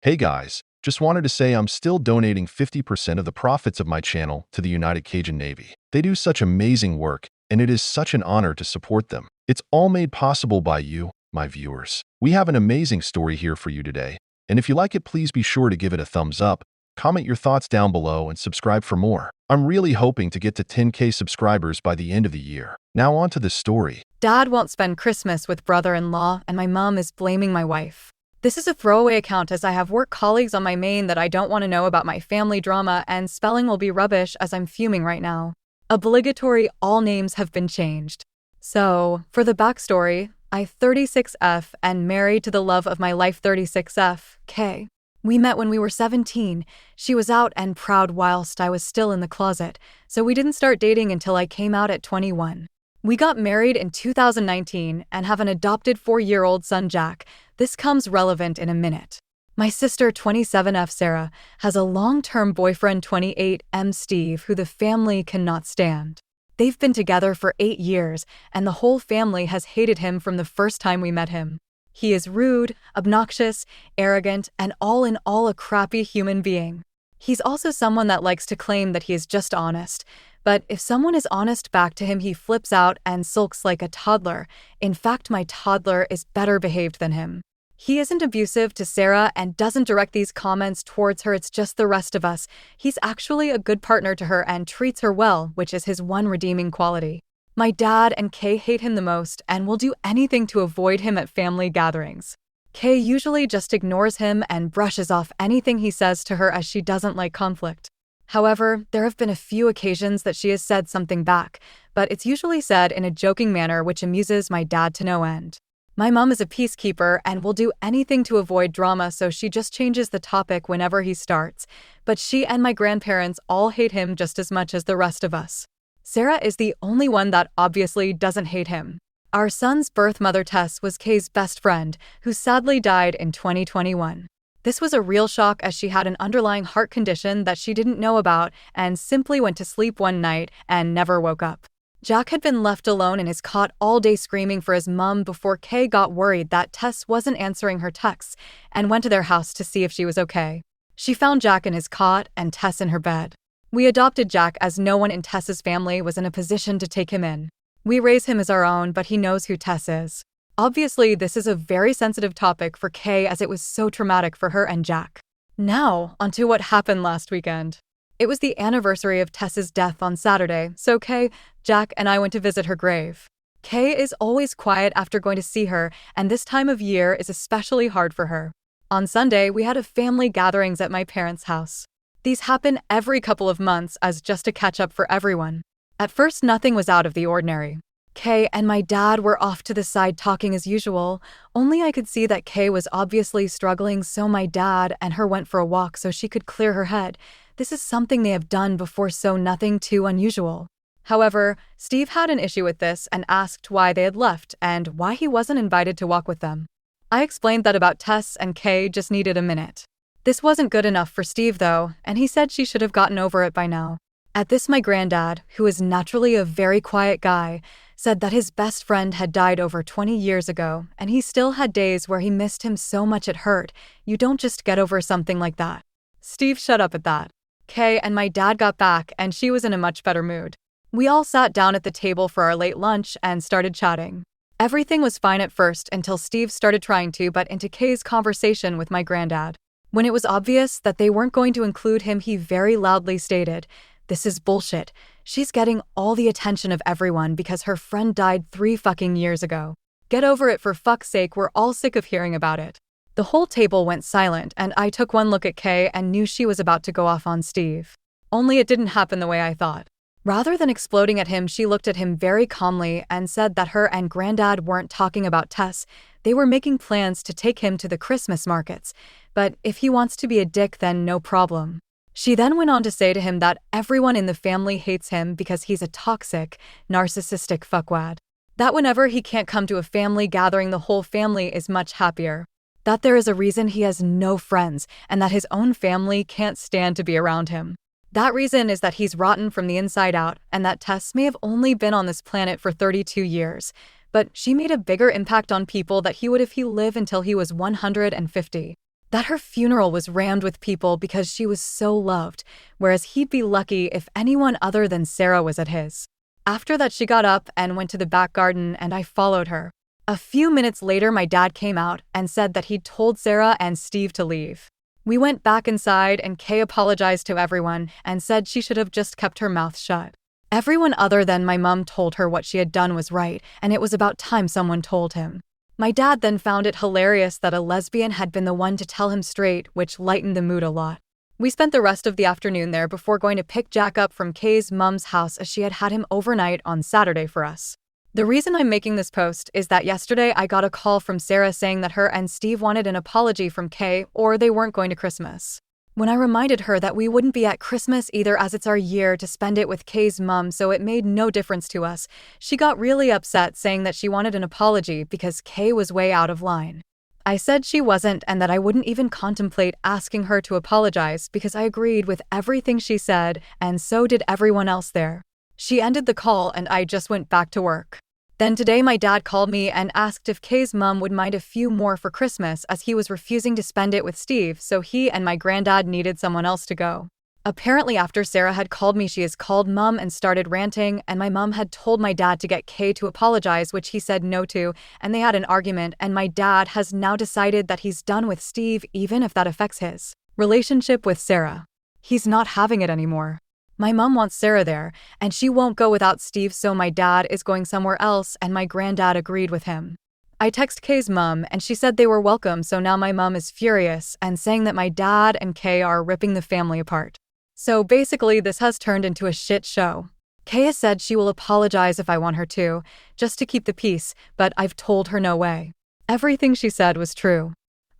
Hey guys, just wanted to say I'm still donating 50% of the profits of my channel to the United Cajun Navy. They do such amazing work, and it is such an honor to support them. It's all made possible by you, my viewers. We have an amazing story here for you today, and if you like it, please be sure to give it a thumbs up, comment your thoughts down below, and subscribe for more. I'm really hoping to get to 10K subscribers by the end of the year. Now on to the story. Dad won't spend Christmas with brother-in-law, and my mom is blaming my wife. This is a throwaway account as I have work colleagues on my main that I don't want to know about my family drama, and spelling will be rubbish as I'm fuming right now. Obligatory all names have been changed. So, for the backstory, I 36F and married to the love of my life 36F, K. We met when we were 17. She was out and proud whilst I was still in the closet, so we didn't start dating until I came out at 21. We got married in 2019 and have an adopted 4-year-old son, Jack. This comes relevant in a minute. My sister, 27F Sarah, has a long-term boyfriend, 28M Steve, who the family cannot stand. They've been together for 8 years, and the whole family has hated him from the first time we met him. He is rude, obnoxious, arrogant, and all in all a crappy human being. He's also someone that likes to claim that he is just honest, but if someone is honest back to him, he flips out and sulks like a toddler. In fact, my toddler is better behaved than him. He isn't abusive to Sarah and doesn't direct these comments towards her, it's just the rest of us. He's actually a good partner to her and treats her well, which is his one redeeming quality. My dad and Kay hate him the most and will do anything to avoid him at family gatherings. Kay usually just ignores him and brushes off anything he says to her as she doesn't like conflict. However, there have been a few occasions that she has said something back, but it's usually said in a joking manner which amuses my dad to no end. My mom is a peacekeeper and will do anything to avoid drama, so she just changes the topic whenever he starts, but she and my grandparents all hate him just as much as the rest of us. Sarah is the only one that obviously doesn't hate him. Our son's birth mother, Tess, was Kay's best friend, who sadly died in 2021. This was a real shock as she had an underlying heart condition that she didn't know about and simply went to sleep one night and never woke up. Jack had been left alone in his cot all day screaming for his mom before Kay got worried that Tess wasn't answering her texts and went to their house to see if she was okay. She found Jack in his cot and Tess in her bed. We adopted Jack as no one in Tess's family was in a position to take him in. We raise him as our own, but he knows who Tess is. Obviously, this is a very sensitive topic for Kay as it was so traumatic for her and Jack. Now, onto what happened last weekend. It was the anniversary of Tess's death on Saturday, so Kay, Jack, and I went to visit her grave. Kay is always quiet after going to see her, and this time of year is especially hard for her. On Sunday, we had a family gatherings at my parents' house. These happen every couple of months as just a catch-up for everyone. At first, nothing was out of the ordinary. Kay and my dad were off to the side talking as usual, only I could see that Kay was obviously struggling, so my dad and her went for a walk so she could clear her head. This is something they have done before, so nothing too unusual. However, Steve had an issue with this and asked why they had left and why he wasn't invited to walk with them. I explained that about Tess and Kay just needed a minute. This wasn't good enough for Steve though, and he said she should have gotten over it by now. At this, my granddad, who is naturally a very quiet guy, said that his best friend had died over 20 years ago, and he still had days where he missed him so much it hurt. You don't just get over something like that. Steve shut up at that. Kay and my dad got back, and she was in a much better mood. We all sat down at the table for our late lunch and started chatting. Everything was fine at first until Steve started trying to butt into Kay's conversation with my granddad. When it was obvious that they weren't going to include him, he very loudly stated, "This is bullshit. She's getting all the attention of everyone because her friend died 3 fucking years ago. Get over it, for fuck's sake, we're all sick of hearing about it." The whole table went silent, and I took one look at Kay and knew she was about to go off on Steve. Only it didn't happen the way I thought. Rather than exploding at him, she looked at him very calmly and said that her and Granddad weren't talking about Tess. They were making plans to take him to the Christmas markets, but if he wants to be a dick, then no problem. She then went on to say to him that everyone in the family hates him because he's a toxic, narcissistic fuckwad. That whenever he can't come to a family gathering, the whole family is much happier. That there is a reason he has no friends and that his own family can't stand to be around him. That reason is that he's rotten from the inside out and that Tess may have only been on this planet for 32 years, but she made a bigger impact on people that he would if he lived until he was 150. that her funeral was rammed with people because she was so loved, whereas he'd be lucky if anyone other than Sarah was at his. After that, she got up and went to the back garden, and I followed her. A few minutes later, my dad came out and said that he'd told Sarah and Steve to leave. We went back inside, and Kay apologized to everyone and said she should have just kept her mouth shut. Everyone other than my mom told her what she had done was right, and it was about time someone told him. My dad then found it hilarious that a lesbian had been the one to tell him straight, which lightened the mood a lot. We spent the rest of the afternoon there before going to pick Jack up from Kay's mom's house, as she had him overnight on Saturday for us. The reason I'm making this post is that yesterday I got a call from Sarah saying that her and Steve wanted an apology from Kay, or they weren't going to Christmas. When I reminded her that we wouldn't be at Christmas either, as it's our year to spend it with Kay's mom, so it made no difference to us, she got really upset, saying that she wanted an apology because Kay was way out of line. I said she wasn't, and that I wouldn't even contemplate asking her to apologize because I agreed with everything she said, and so did everyone else there. She ended the call and I just went back to work. Then today my dad called me and asked if Kay's mom would mind a few more for Christmas, as he was refusing to spend it with Steve, so he and my granddad needed someone else to go. Apparently after Sarah had called me, she has called mom and started ranting, and my mom had told my dad to get Kay to apologize, which he said no to, and they had an argument, and my dad has now decided that he's done with Steve, even if that affects his relationship with Sarah. He's not having it anymore. My mom wants Sarah there, and she won't go without Steve, so my dad is going somewhere else, and my granddad agreed with him. I text Kay's mom, and she said they were welcome, so now my mom is furious and saying that my dad and Kay are ripping the family apart. So basically, this has turned into a shit show. Kay has said she will apologize if I want her to, just to keep the peace, but I've told her no way. Everything she said was true.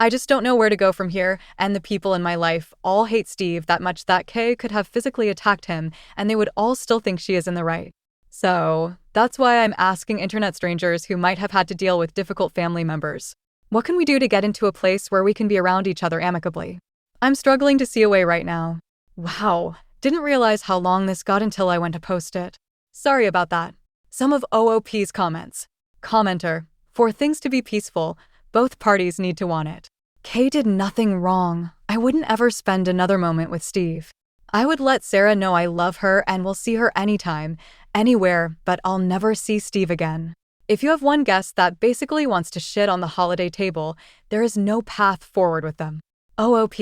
I just don't know where to go from here, and the people in my life all hate Steve that much that Kay could have physically attacked him, and they would all still think she is in the right. So that's why I'm asking internet strangers who might have had to deal with difficult family members, what can we do to get into a place where we can be around each other amicably? I'm struggling to see a way right now. Wow, didn't realize how long this got until I went to post it. Sorry about that. Some of OOP's comments. Commenter, for things to be peaceful, both parties need to want it. Kay did nothing wrong. I wouldn't ever spend another moment with Steve. I would let Sarah know I love her and will see her anytime, anywhere, but I'll never see Steve again. If you have one guest that basically wants to shit on the holiday table, there is no path forward with them. OOP,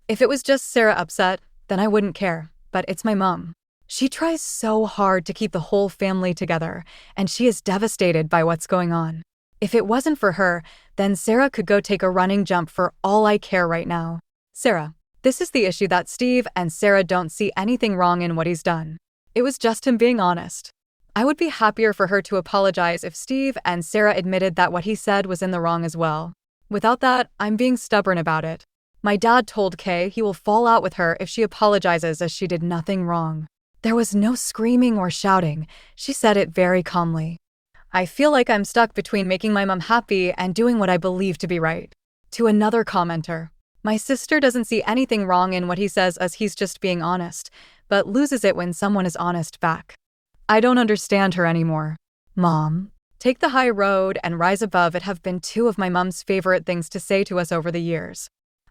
if it was just Sarah upset, then I wouldn't care, but it's my mom. She tries so hard to keep the whole family together, and she is devastated by what's going on. If it wasn't for her, then Sarah could go take a running jump for all I care right now. Sarah, this is the issue, that Steve and Sarah don't see anything wrong in what he's done. It was just him being honest. I would be happier for her to apologize if Steve and Sarah admitted that what he said was in the wrong as well. Without that, I'm being stubborn about it. My dad told Kay he will fall out with her if she apologizes, as she did nothing wrong. There was no screaming or shouting. She said it very calmly. I feel like I'm stuck between making my mom happy and doing what I believe to be right. To another commenter, my sister doesn't see anything wrong in what he says, as he's just being honest, but loses it when someone is honest back. I don't understand her anymore. Mom, take the high road and rise above it have been two of my mom's favorite things to say to us over the years.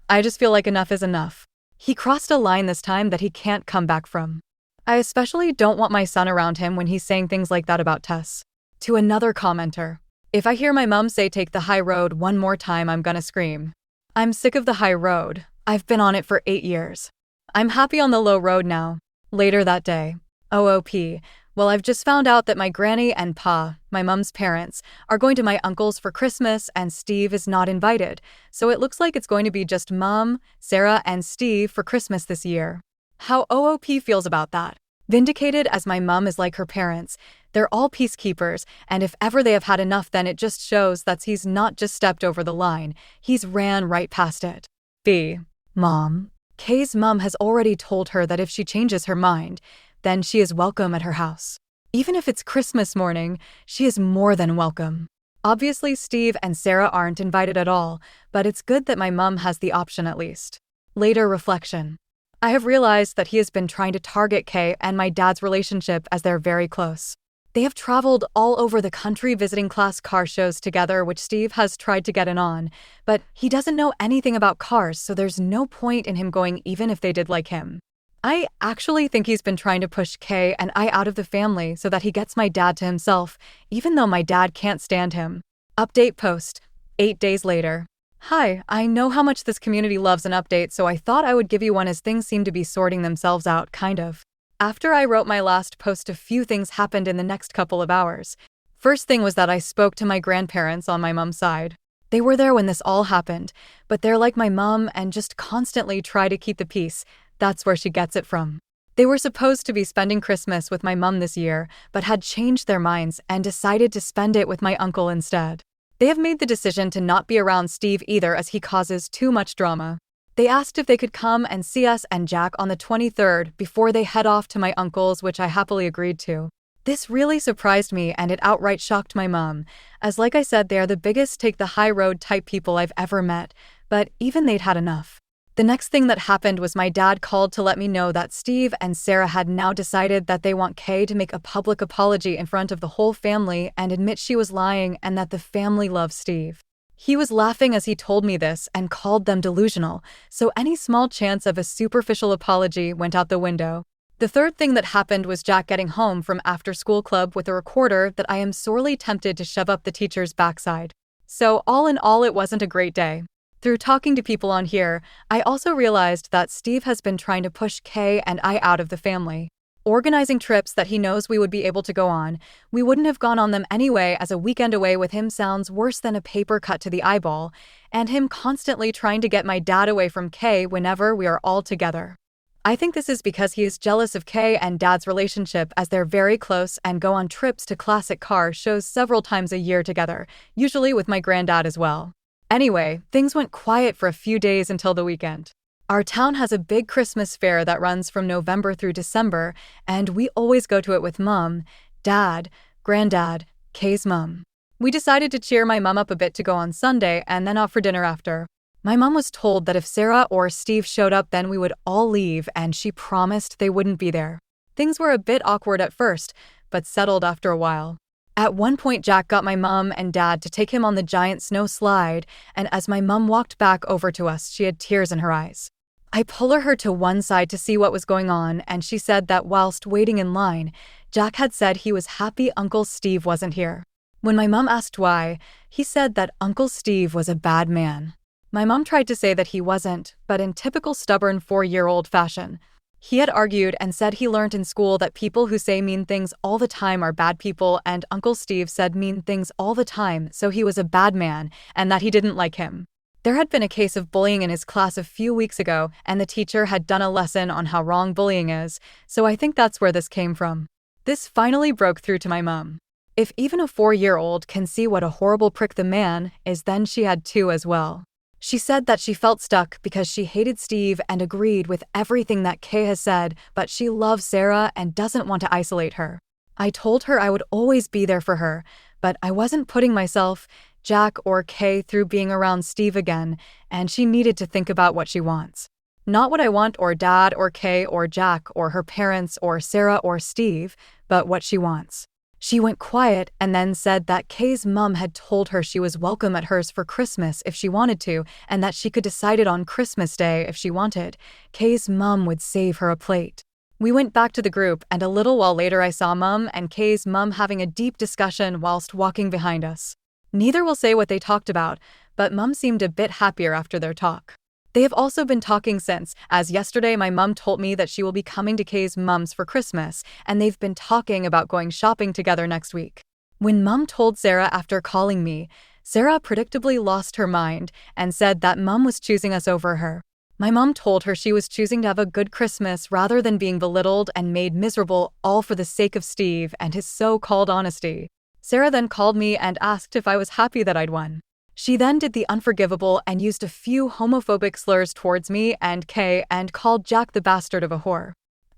I just feel like enough is enough. He crossed a line this time that he can't come back from. I especially don't want my son around him when he's saying things like that about Tess. To another commenter, if I hear my mom say take the high road one more time, I'm gonna scream. I'm sick of the high road. I've been on it for 8 years. I'm happy on the low road now. Later that day, OOP, well, I've just found out that my granny and pa, my mom's parents, are going to my uncle's for Christmas, and Steve is not invited, so it looks like it's going to be just Mom, Sarah, and Steve for Christmas this year. How OOP feels about that? Vindicated, as my mom is like her parents. They're all peacekeepers, and if ever they have had enough, then it just shows that he's not just stepped over the line, he's ran right past it. B. Mom. Kay's mom has already told her that if she changes her mind, then she is welcome at her house. Even if it's Christmas morning, she is more than welcome. Obviously, Steve and Sarah aren't invited at all, but it's good that my mom has the option at least. Later reflection. I have realized that he has been trying to target Kay and my dad's relationship, as they're very close. They have traveled all over the country visiting class car shows together, which Steve has tried to get in on, but he doesn't know anything about cars, so there's no point in him going even if they did like him. I actually think he's been trying to push Kay and I out of the family so that he gets my dad to himself, even though my dad can't stand him. Update post. 8 days later. Hi, I know how much this community loves an update, so I thought I would give you one as things seem to be sorting themselves out, kind of. After I wrote my last post, a few things happened in the next couple of hours. First thing was that I spoke to my grandparents on my mom's side. They were there when this all happened, but they're like my mom and just constantly try to keep the peace. That's where she gets it from. They were supposed to be spending Christmas with my mom this year, but had changed their minds and decided to spend it with my uncle instead. They have made the decision to not be around Steve either, as he causes too much drama. They asked if they could come and see us and Jack on the 23rd before they head off to my uncle's, which I happily agreed to. This really surprised me and it outright shocked my mom, as like I said, they are the biggest take the high road type people I've ever met, but even they'd had enough. The next thing that happened was my dad called to let me know that Steve and Sarah had now decided that they want Kay to make a public apology in front of the whole family and admit she was lying and that the family loves Steve. He was laughing as he told me this and called them delusional, so any small chance of a superficial apology went out the window. The third thing that happened was Jack getting home from after-school club with a recorder that I am sorely tempted to shove up the teacher's backside. So all in all, it wasn't a great day. Through talking to people on here, I also realized that Steve has been trying to push Kay and I out of the family. Organizing trips that he knows we would be able to go on, we wouldn't have gone on them anyway, as a weekend away with him sounds worse than a paper cut to the eyeball, and him constantly trying to get my dad away from Kay whenever we are all together. I think this is because he is jealous of Kay and Dad's relationship, as they're very close and go on trips to classic car shows several times a year together, usually with my granddad as well. Anyway, things went quiet for a few days until the weekend. Our town has a big Christmas fair that runs from November through December, and we always go to it with Mom, Dad, Granddad, Kay's mom. We decided to cheer my mom up a bit to go on Sunday and then out for dinner after. My mom was told that if Sarah or Steve showed up, then we would all leave, and she promised they wouldn't be there. Things were a bit awkward at first, but settled after a while. At one point, Jack got my mom and dad to take him on the giant snow slide, and as my mom walked back over to us, she had tears in her eyes. I pulled her to one side to see what was going on, and she said that whilst waiting in line, Jack had said he was happy Uncle Steve wasn't here. When my mom asked why, he said that Uncle Steve was a bad man. My mom tried to say that he wasn't, but in typical stubborn 4-year-old fashion. He had argued and said he learned in school that people who say mean things all the time are bad people, and Uncle Steve said mean things all the time, so he was a bad man, and that he didn't like him. There had been a case of bullying in his class a few weeks ago, and the teacher had done a lesson on how wrong bullying is, so I think that's where this came from. This finally broke through to my mom. If even a 4-year-old can see what a horrible prick the man is, then she had too as well. She said that she felt stuck because she hated Steve and agreed with everything that Kay has said, but she loves Sarah and doesn't want to isolate her. I told her I would always be there for her, but I wasn't putting myself, Jack, or Kay through being around Steve again, and she needed to think about what she wants. Not what I want, or Dad, or Kay, or Jack, or her parents, or Sarah, or Steve, but what she wants. She went quiet and then said that Kay's mom had told her she was welcome at hers for Christmas if she wanted to, and that she could decide it on Christmas Day if she wanted. Kay's mom would save her a plate. We went back to the group, and a little while later I saw Mom and Kay's mom having a deep discussion whilst walking behind us. Neither will say what they talked about, but Mom seemed a bit happier after their talk. They have also been talking since, as yesterday my mom told me that she will be coming to Kay's mom's for Christmas, and they've been talking about going shopping together next week. When Mom told Sarah after calling me, Sarah predictably lost her mind and said that Mom was choosing us over her. My mom told her she was choosing to have a good Christmas rather than being belittled and made miserable, all for the sake of Steve and his so-called honesty. Sarah then called me and asked if I was happy that I'd won. She then did the unforgivable and used a few homophobic slurs towards me and Kay and called Jack the bastard of a whore.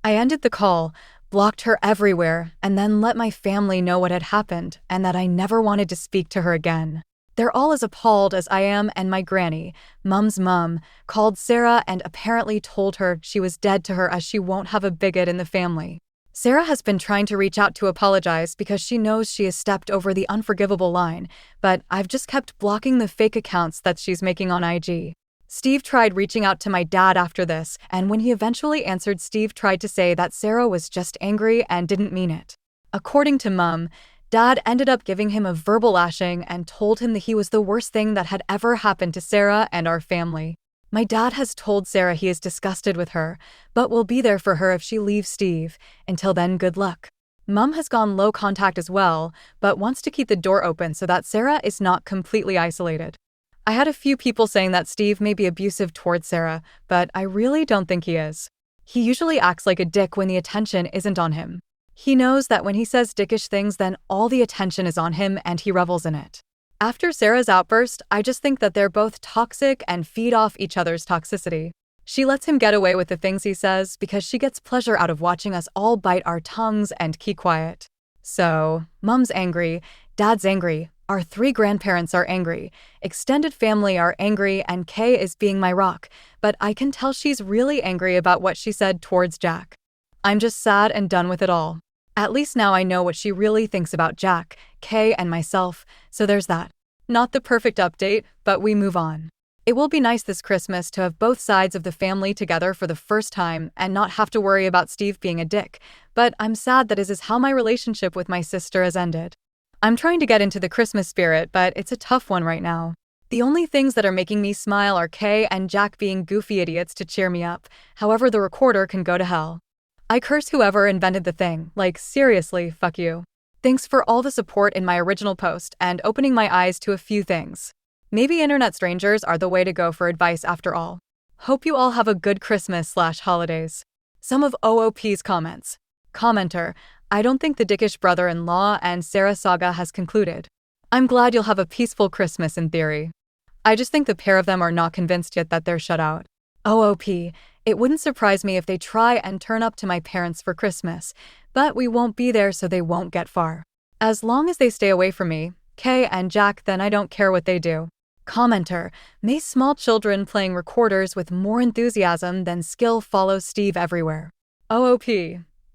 I ended the call, blocked her everywhere, and then let my family know what had happened and that I never wanted to speak to her again. They're all as appalled as I am, and my granny, Mom's mom, called Sarah and apparently told her she was dead to her as she won't have a bigot in the family. Sarah has been trying to reach out to apologize because she knows she has stepped over the unforgivable line, but I've just kept blocking the fake accounts that she's making on IG. Steve tried reaching out to my dad after this, and when he eventually answered, Steve tried to say that Sarah was just angry and didn't mean it. According to Mum, Dad ended up giving him a verbal lashing and told him that he was the worst thing that had ever happened to Sarah and our family. My dad has told Sarah he is disgusted with her, but will be there for her if she leaves Steve. Until then, good luck. Mum has gone low contact as well, but wants to keep the door open so that Sarah is not completely isolated. I had a few people saying that Steve may be abusive towards Sarah, but I really don't think he is. He usually acts like a dick when the attention isn't on him. He knows that when he says dickish things, then all the attention is on him and he revels in it. After Sarah's outburst, I just think that they're both toxic and feed off each other's toxicity. She lets him get away with the things he says because she gets pleasure out of watching us all bite our tongues and keep quiet. So, Mum's angry, Dad's angry, our 3 grandparents are angry, extended family are angry, and Kay is being my rock, but I can tell she's really angry about what she said towards Jack. I'm just sad and done with it all. At least now I know what she really thinks about Jack, Kay, and myself, so there's that. Not the perfect update, but we move on. It will be nice this Christmas to have both sides of the family together for the first time and not have to worry about Steve being a dick, but I'm sad that this is how my relationship with my sister has ended. I'm trying to get into the Christmas spirit, but it's a tough one right now. The only things that are making me smile are Kay and Jack being goofy idiots to cheer me up. However, the recorder can go to hell. I curse whoever invented the thing, like seriously, fuck you. Thanks for all the support in my original post and opening my eyes to a few things. Maybe internet strangers are the way to go for advice after all. Hope you all have a good Christmas/holidays. Some of OOP's comments. Commenter, I don't think the dickish brother-in-law and Sarah saga has concluded. I'm glad you'll have a peaceful Christmas in theory. I just think the pair of them are not convinced yet that they're shut out. OOP, it wouldn't surprise me if they try and turn up to my parents for Christmas, but we won't be there so they won't get far. As long as they stay away from me, Kay and Jack, then I don't care what they do. Commenter, may small children playing recorders with more enthusiasm than skill follow Steve everywhere. OOP,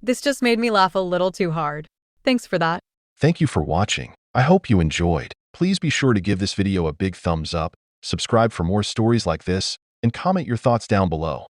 this just made me laugh a little too hard. Thanks for that. Thank you for watching. I hope you enjoyed. Please be sure to give this video a big thumbs up, subscribe for more stories like this, and comment your thoughts down below.